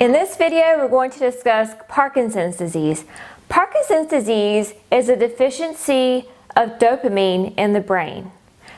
In this video, we're going to discuss Parkinson's disease. Parkinson's disease is a deficiency of dopamine in the brain.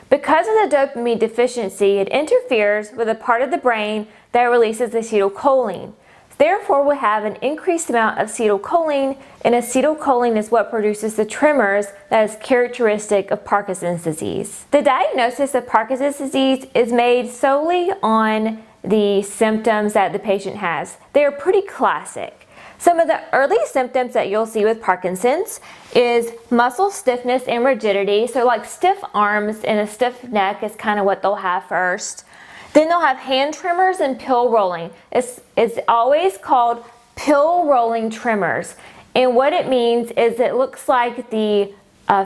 Because of the dopamine deficiency, it interferes with a part of the brain that releases acetylcholine. Therefore, we have an increased amount of acetylcholine, and acetylcholine is what produces the tremors that is characteristic of Parkinson's disease. The diagnosis of Parkinson's disease is made solely on the symptoms that the patient has. They are pretty classic. Some of the early symptoms that you'll see with Parkinson's is muscle stiffness and rigidity. So like stiff arms and a stiff neck is kind of what they'll have first. Then they'll have hand tremors and pill rolling. It's always called pill rolling tremors. And what it means is it looks like the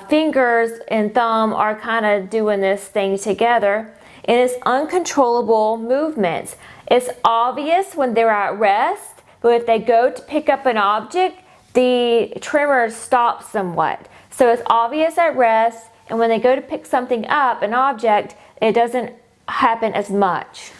fingers and thumb are kind of doing this thing together. And it's uncontrollable movements. It's obvious when they're at rest, but if they go to pick up an object, the tremors stop somewhat. So it's obvious at rest, and when they go to pick something up, an object, it doesn't happen as much.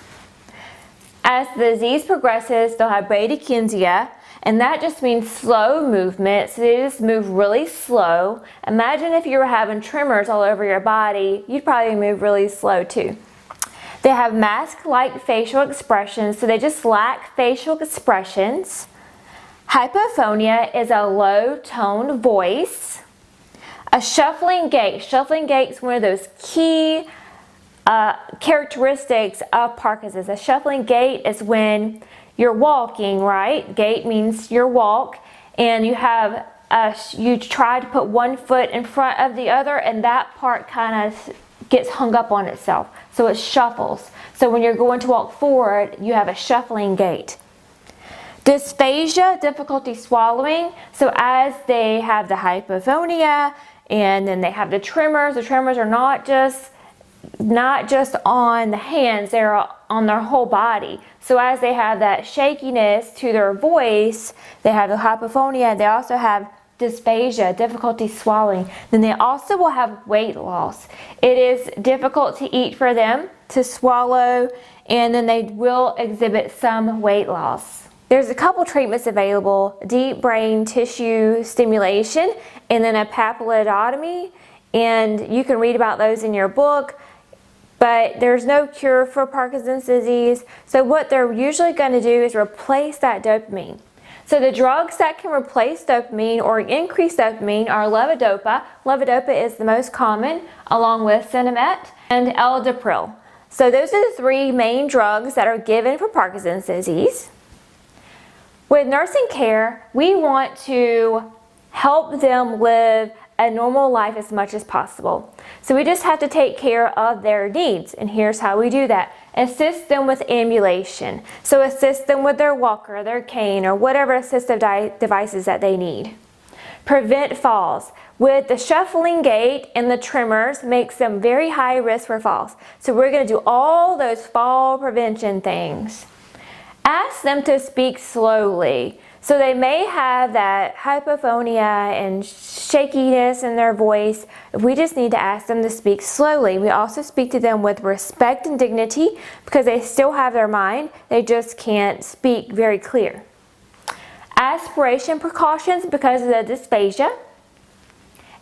As the disease progresses, they'll have bradykinesia, and that just means slow movement. So they just move really slow. Imagine if you were having tremors all over your body, you'd probably move really slow too. They have mask-like facial expressions, so they just lack facial expressions. Hypophonia is a low-toned voice. A shuffling gait. Shuffling gait is one of those key characteristics of Parkinson's. A shuffling gait is when you're walking, right? Gait means your walk, and you have you try to put one foot in front of the other, and that part kind of gets hung up on itself, so it shuffles. So when you're going to walk forward, you have a shuffling gait. Dysphagia, difficulty swallowing. So as they have the hypophonia and then they have the tremors are not just on the hands, they're on their whole body. So as they have that shakiness to their voice, they have the hypophonia, they also have dysphagia, difficulty swallowing. Then they also will have weight loss. It is difficult to eat for them, to swallow, and then they will exhibit some weight loss. There's a couple treatments available: deep brain tissue stimulation and then a papillotomy, and you can read about those in your book. But there's no cure for Parkinson's disease, so what they're usually going to do is replace that dopamine. So the drugs that can replace dopamine or increase dopamine are levodopa. Levodopa is the most common, along with Sinemet and Eladopril. So those are the three main drugs that are given for Parkinson's disease. With nursing care, we want to help them live a normal life as much as possible. So we just have to take care of their needs, and here's how we do that. Assist them with ambulation. So assist them with their walker, their cane, or whatever assistive devices that they need. Prevent falls. With the shuffling gait and the tremors makes them very high risk for falls. So we're going to do all those fall prevention things. Ask them to speak slowly. So they may have that hypophonia and shakiness in their voice. We just need to ask them to speak slowly. We also speak to them with respect and dignity because they still have their mind. They just can't speak very clear. Aspiration precautions because of the dysphagia.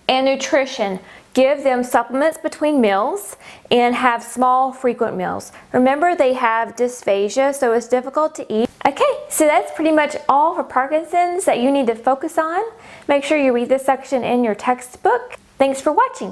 And nutrition. Give them supplements between meals and have small, frequent meals. Remember, they have dysphagia, so it's difficult to eat. Okay, so that's pretty much all for Parkinson's that you need to focus on. Make sure you read this section in your textbook. Thanks for watching.